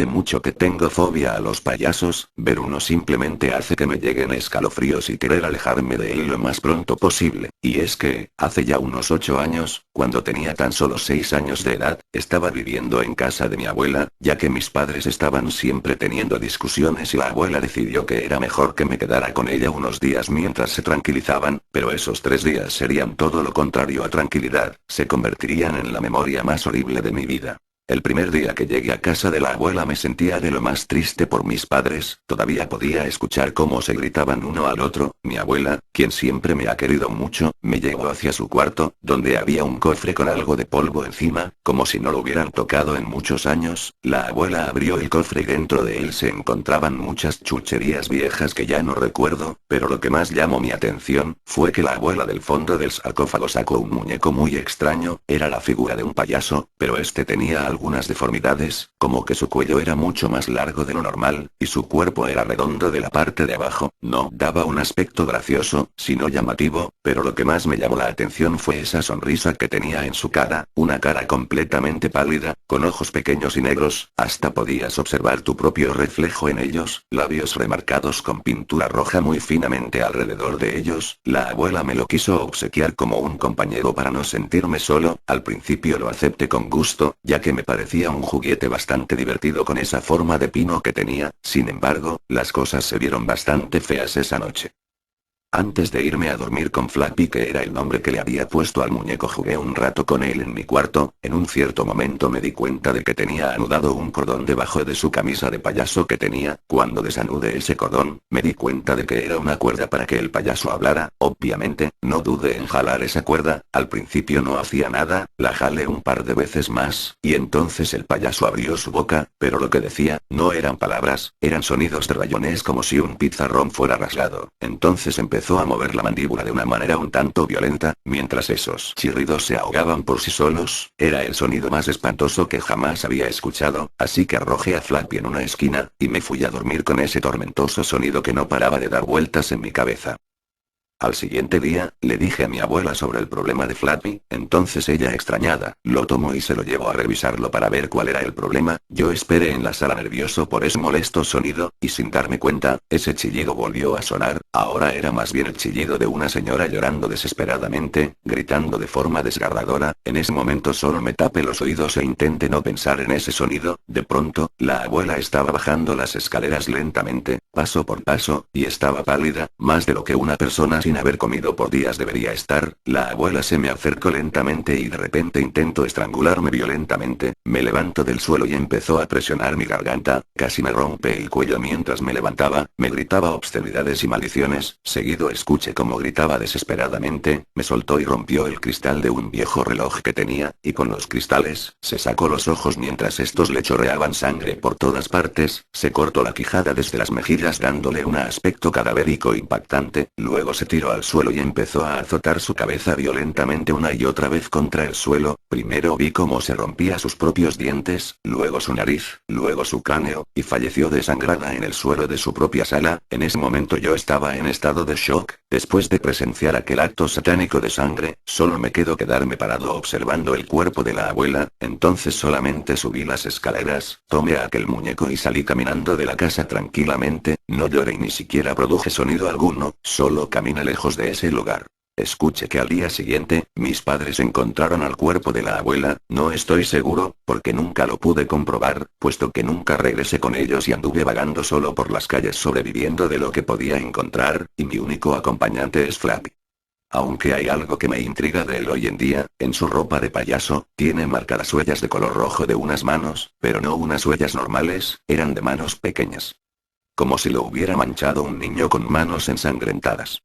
Hace mucho que tengo fobia a los payasos, ver uno simplemente hace que me lleguen escalofríos y querer alejarme de él lo más pronto posible. Y es que, hace ya unos 8 años, cuando tenía tan solo 6 años de edad, estaba viviendo en casa de mi abuela, ya que mis padres estaban siempre teniendo discusiones y la abuela decidió que era mejor que me quedara con ella unos días mientras se tranquilizaban, pero esos 3 días serían todo lo contrario a tranquilidad, se convertirían en la memoria más horrible de mi vida. El primer día que llegué a casa de la abuela me sentía de lo más triste por mis padres, todavía podía escuchar cómo se gritaban uno al otro. Mi abuela, quien siempre me ha querido mucho, me llevó hacia su cuarto, donde había un cofre con algo de polvo encima, como si no lo hubieran tocado en muchos años. La abuela abrió el cofre y dentro de él se encontraban muchas chucherías viejas que ya no recuerdo, pero lo que más llamó mi atención, fue que la abuela del fondo del sarcófago sacó un muñeco muy extraño, era la figura de un payaso, pero este tenía algunas deformidades, como que su cuello era mucho más largo de lo normal, y su cuerpo era redondo de la parte de abajo. No daba un aspecto gracioso, sino llamativo, pero lo que más me llamó la atención fue esa sonrisa que tenía en su cara, una cara completamente pálida, con ojos pequeños y negros, hasta podías observar tu propio reflejo en ellos, labios remarcados con pintura roja muy finamente alrededor de ellos. La abuela me lo quiso obsequiar como un compañero para no sentirme solo. Al principio lo acepté con gusto, ya que me parecía un juguete bastante divertido con esa forma de pino que tenía. Sin embargo, las cosas se vieron bastante feas esa noche. Antes de irme a dormir con Flappy, que era el nombre que le había puesto al muñeco, jugué un rato con él en mi cuarto. En un cierto momento me di cuenta de que tenía anudado un cordón debajo de su camisa de payaso que tenía. Cuando desanudé ese cordón, me di cuenta de que era una cuerda para que el payaso hablara. Obviamente, no dudé en jalar esa cuerda. Al principio no hacía nada, la jalé un par de veces más, y entonces el payaso abrió su boca, pero lo que decía, no eran palabras, eran sonidos de rayones como si un pizarrón fuera rasgado. Entonces empezó a mover la mandíbula de una manera un tanto violenta, mientras esos chirridos se ahogaban por sí solos. Era el sonido más espantoso que jamás había escuchado, así que arrojé a Flappy en una esquina, y me fui a dormir con ese tormentoso sonido que no paraba de dar vueltas en mi cabeza. Al siguiente día, le dije a mi abuela sobre el problema de Flappy, entonces ella, extrañada, lo tomó y se lo llevó a revisarlo para ver cuál era el problema. Yo esperé en la sala nervioso por ese molesto sonido, y sin darme cuenta, ese chillido volvió a sonar. Ahora era más bien el chillido de una señora llorando desesperadamente, gritando de forma desgarradora. En ese momento solo me tapé los oídos e intenté no pensar en ese sonido. De pronto, la abuela estaba bajando las escaleras lentamente, paso por paso, y estaba pálida, más de lo que una persona sin haber comido por días debería estar. La abuela se me acercó lentamente y de repente intentó estrangularme violentamente. Me levanto del suelo y empezó a presionar mi garganta, casi me rompe el cuello mientras me levantaba, me gritaba obscenidades y maldiciones. Seguido escuché cómo gritaba desesperadamente, me soltó y rompió el cristal de un viejo reloj que tenía, y con los cristales, se sacó los ojos mientras estos le chorreaban sangre por todas partes, se cortó la quijada desde las mejillas dándole un aspecto cadavérico impactante, luego se tiró al suelo y empezó a azotar su cabeza violentamente una y otra vez contra el suelo. Primero vi cómo se rompía sus propios dientes, luego su nariz, luego su cráneo, y falleció desangrada en el suelo de su propia sala. En ese momento yo estaba en estado de shock. Después de presenciar aquel acto satánico de sangre, solo me quedó quedarme parado observando el cuerpo de la abuela. Entonces solamente subí las escaleras, tomé a aquel muñeco y salí caminando de la casa tranquilamente. No lloré y ni siquiera produje sonido alguno, solo caminé lejos de ese lugar. Escuché que al día siguiente, mis padres encontraron al cuerpo de la abuela. No estoy seguro, porque nunca lo pude comprobar, puesto que nunca regresé con ellos y anduve vagando solo por las calles sobreviviendo de lo que podía encontrar, y mi único acompañante es Flappy. Aunque hay algo que me intriga de él hoy en día, en su ropa de payaso, tiene marcadas huellas de color rojo de unas manos, pero no unas huellas normales, eran de manos pequeñas. Como si lo hubiera manchado un niño con manos ensangrentadas.